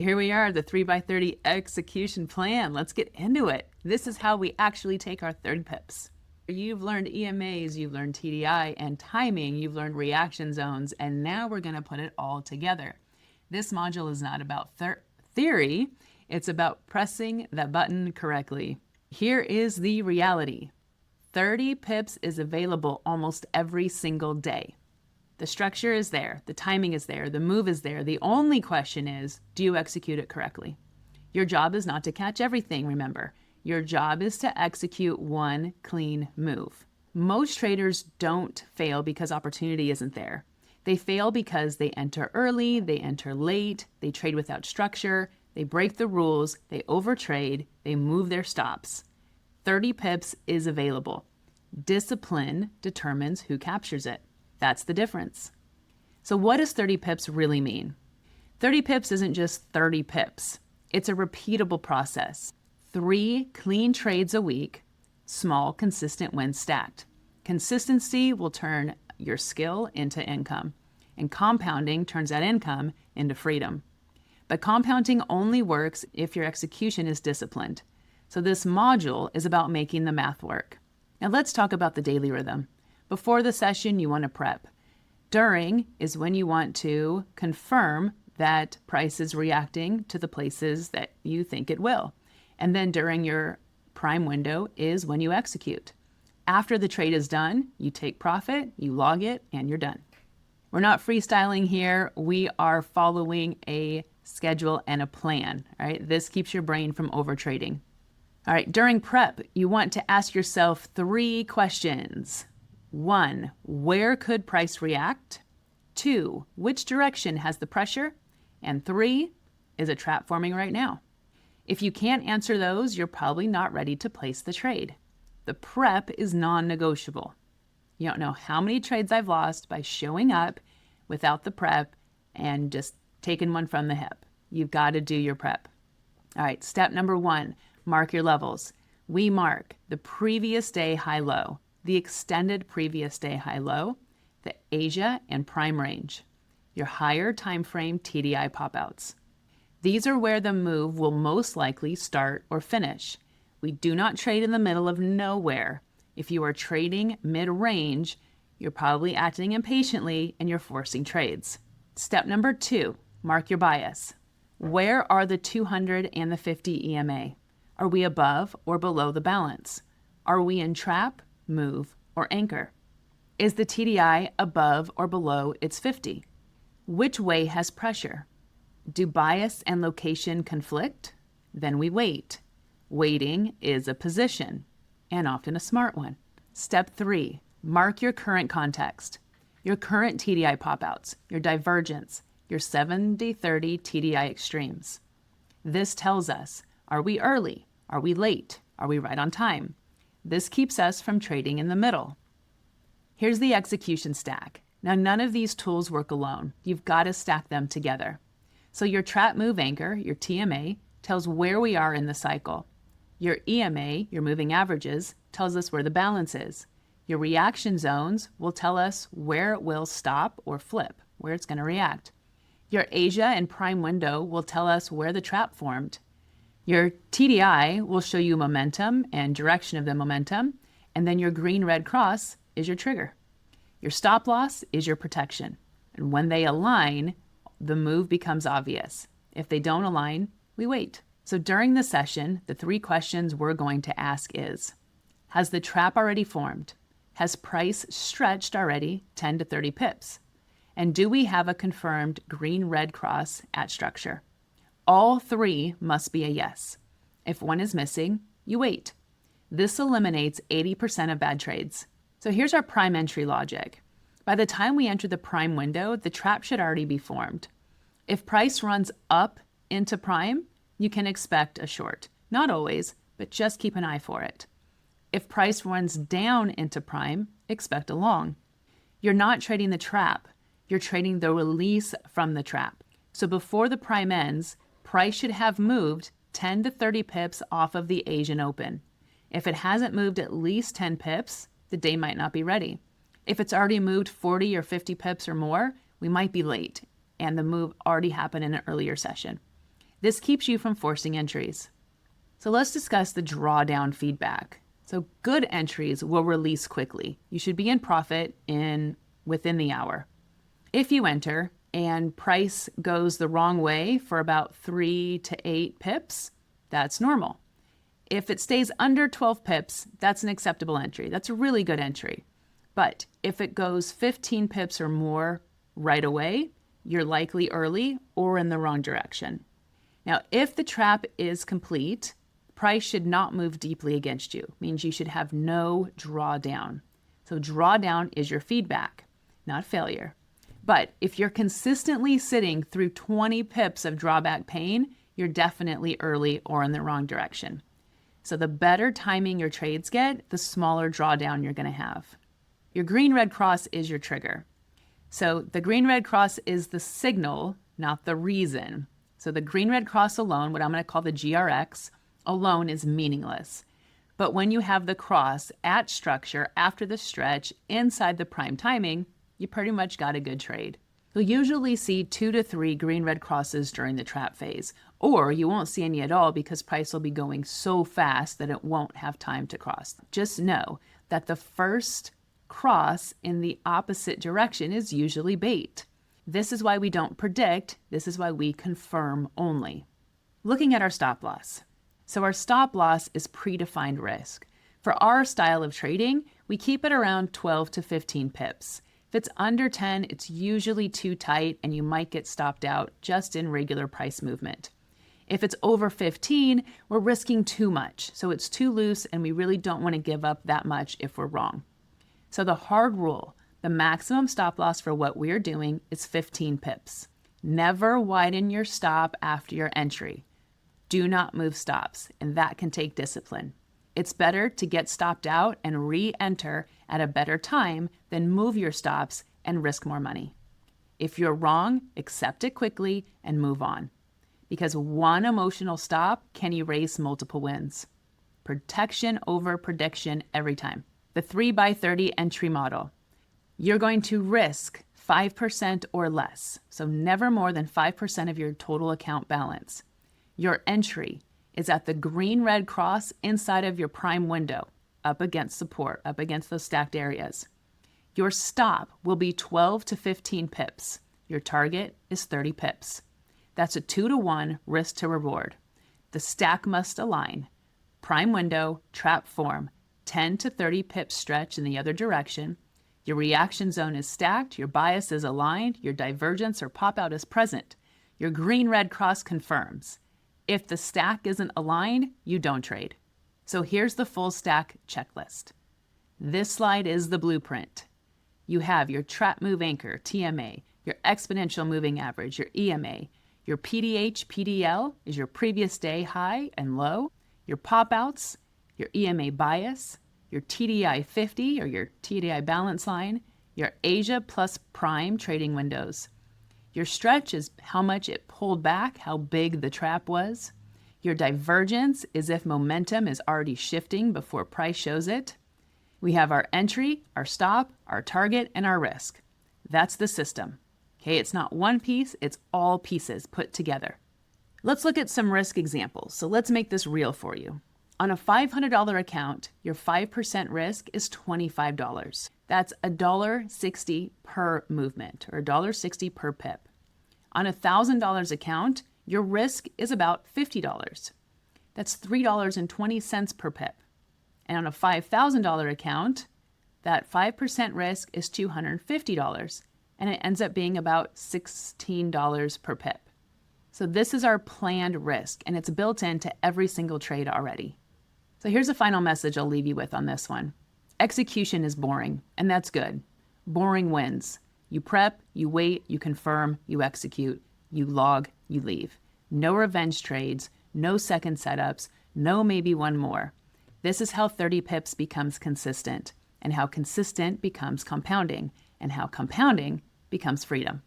Here we are, the 3x30 execution plan. Let's get into it. This is how we actually take our 30 pips. You've learned EMAs, you've learned TDI and timing, you've learned reaction zones, and now we're going to put it all together. This module is not about theory, it's about pressing that button correctly. Here is the reality. 30 pips is available almost every single day. The structure is there, the timing is there, the move is there. The only question is, do you execute it correctly? Your job is not to catch everything, remember. Your job is to execute one clean move. Most traders don't fail because opportunity isn't there. They fail because they enter early, they enter late, they trade without structure, they break the rules, they overtrade, they move their stops. 30 pips is available. Discipline determines who captures it. That's the difference. So what does 30 pips really mean? 30 pips isn't just 30 pips. It's a repeatable process. 3 clean trades a week, small, consistent wins stacked. Consistency will turn your skill into income, and compounding turns that income into freedom. But compounding only works if your execution is disciplined. So this module is about making the math work. Now let's talk about the daily rhythm. Before the session, you want to prep. During is when you want to confirm that price is reacting to the places that you think it will. And then during your prime window is when you execute. After the trade is done, you take profit, you log it, and you're done. We're not freestyling here. We are following a schedule and a plan, all right? This keeps your brain from overtrading. All right, during prep, you want to ask yourself 3 questions. 1, where could price react? 2, which direction has the pressure? And 3, is a trap forming right now? If you can't answer those, you're probably not ready to place the trade. The prep is non-negotiable. You don't know how many trades I've lost by showing up without the prep and just taking one from the hip. You've got to do your prep. All right, step number 1, mark your levels. We mark the previous day high-low, the extended previous day high-low, the Asia and prime range, your higher time frame TDI pop-outs. These are where the move will most likely start or finish. We do not trade in the middle of nowhere. If you are trading mid-range, you're probably acting impatiently and you're forcing trades. Step number 2, mark your bias. Where are the 200 and the 50 EMA? Are we above or below the balance? Are we in trap, move, or anchor? Is the TDI above or below its 50? Which way has pressure? Do bias and location conflict? Then we wait. Waiting is a position, and often a smart one. Step 3, mark your current context, your current TDI pop-outs, your divergence, your 70-30 TDI extremes. This tells us, are we early? Are we late? Are we right on time? This keeps us from trading in the middle. Here's the execution stack. Now, none of these tools work alone. You've got to stack them together. So your trap move anchor, your TMA, tells where we are in the cycle. Your EMA, your moving averages, tells us where the balance is. Your reaction zones will tell us where it will stop or flip, where it's going to react. Your Asia and prime window will tell us where the trap formed. Your TDI will show you momentum and direction of the momentum, and then your green-red cross is your trigger. Your stop loss is your protection. And when they align, the move becomes obvious. If they don't align, we wait. So during the session, the 3 questions we're going to ask is, has the trap already formed? Has price stretched already 10 to 30 pips? And do we have a confirmed green-red cross at structure? All 3 must be a yes. If one is missing, you wait. This eliminates 80% of bad trades. So here's our prime entry logic. By the time we enter the prime window, the trap should already be formed. If price runs up into prime, you can expect a short. Not always, but just keep an eye for it. If price runs down into prime, expect a long. You're not trading the trap. You're trading the release from the trap. So before the prime ends, price should have moved 10 to 30 pips off of the Asian Open. If it hasn't moved at least 10 pips, the day might not be ready. If it's already moved 40 or 50 pips or more, we might be late, and the move already happened in an earlier session. This keeps you from forcing entries. So let's discuss the drawdown feedback. So good entries will release quickly. You should be in profit within the hour. If you enter and price goes the wrong way for about 3 to 8 pips, that's normal. If it stays under 12 pips, that's an acceptable entry. That's a really good entry. But if it goes 15 pips or more right away, you're likely early or in the wrong direction. Now, if the trap is complete, price should not move deeply against you. It means you should have no drawdown. So drawdown is your feedback, not failure. But if you're consistently sitting through 20 pips of drawback pain, you're definitely early or in the wrong direction. So the better timing your trades get, the smaller drawdown you're going to have. Your green-red cross is your trigger. So the green-red cross is the signal, not the reason. So the green-red cross alone, what I'm going to call the GRX, alone is meaningless. But when you have the cross at structure after the stretch inside the prime timing, you pretty much got a good trade. You'll usually see 2 to 3 green-red crosses during the trap phase, or you won't see any at all because price will be going so fast that it won't have time to cross. Just know that the first cross in the opposite direction is usually bait. This is why we don't predict. This is why we confirm only. Looking at our stop loss. So our stop loss is predefined risk. For our style of trading, we keep it around 12 to 15 pips. If it's under 10, it's usually too tight and you might get stopped out just in regular price movement. If it's over 15, we're risking too much. So it's too loose and we really don't want to give up that much if we're wrong. So the hard rule, the maximum stop loss for what we're doing is 15 pips. Never widen your stop after your entry. Do not move stops, and that can take discipline. It's better to get stopped out and re-enter at a better time than move your stops and risk more money. If you're wrong, accept it quickly and move on. Because one emotional stop can erase multiple wins. Protection over prediction every time. The 3x30 entry model. You're going to risk 5% or less, so never more than 5% of your total account balance. Your entry is at the green-red cross inside of your prime window, up against support, up against those stacked areas. Your stop will be 12 to 15 pips. Your target is 30 pips. That's a 2-to-1 risk to reward. The stack must align. Prime window, trap form, 10 to 30 pips stretch in the other direction. Your reaction zone is stacked, your bias is aligned, your divergence or pop out is present. Your green-red cross confirms. If the stack isn't aligned, you don't trade. So here's the full stack checklist. This slide is the blueprint. You have your trap move anchor, TMA, your exponential moving average, your EMA, your PDH, PDL is your previous day high and low, your pop outs, your EMA bias, your TDI 50 or your TDI balance line, your Asia plus prime trading windows. Your stretch is how much it pulled back, how big the trap was. Your divergence is if momentum is already shifting before price shows it. We have our entry, our stop, our target, and our risk. That's the system. Okay, it's not one piece, it's all pieces put together. Let's look at some risk examples. So let's make this real for you. On a $500 account, your 5% risk is $25. That's $1.60 per movement, or $1.60 per pip. On a $1,000 account, your risk is about $50. That's $3.20 per pip. And on a $5,000 account, that 5% risk is $250, and it ends up being about $16 per pip. So this is our planned risk, and it's built into every single trade already. So here's a final message I'll leave you with on this one. Execution is boring, and that's good. Boring wins. You prep, you wait, you confirm, you execute, you log, you leave. No revenge trades, no second setups, no maybe one more. This is how 30 pips becomes consistent, and how consistent becomes compounding, and how compounding becomes freedom.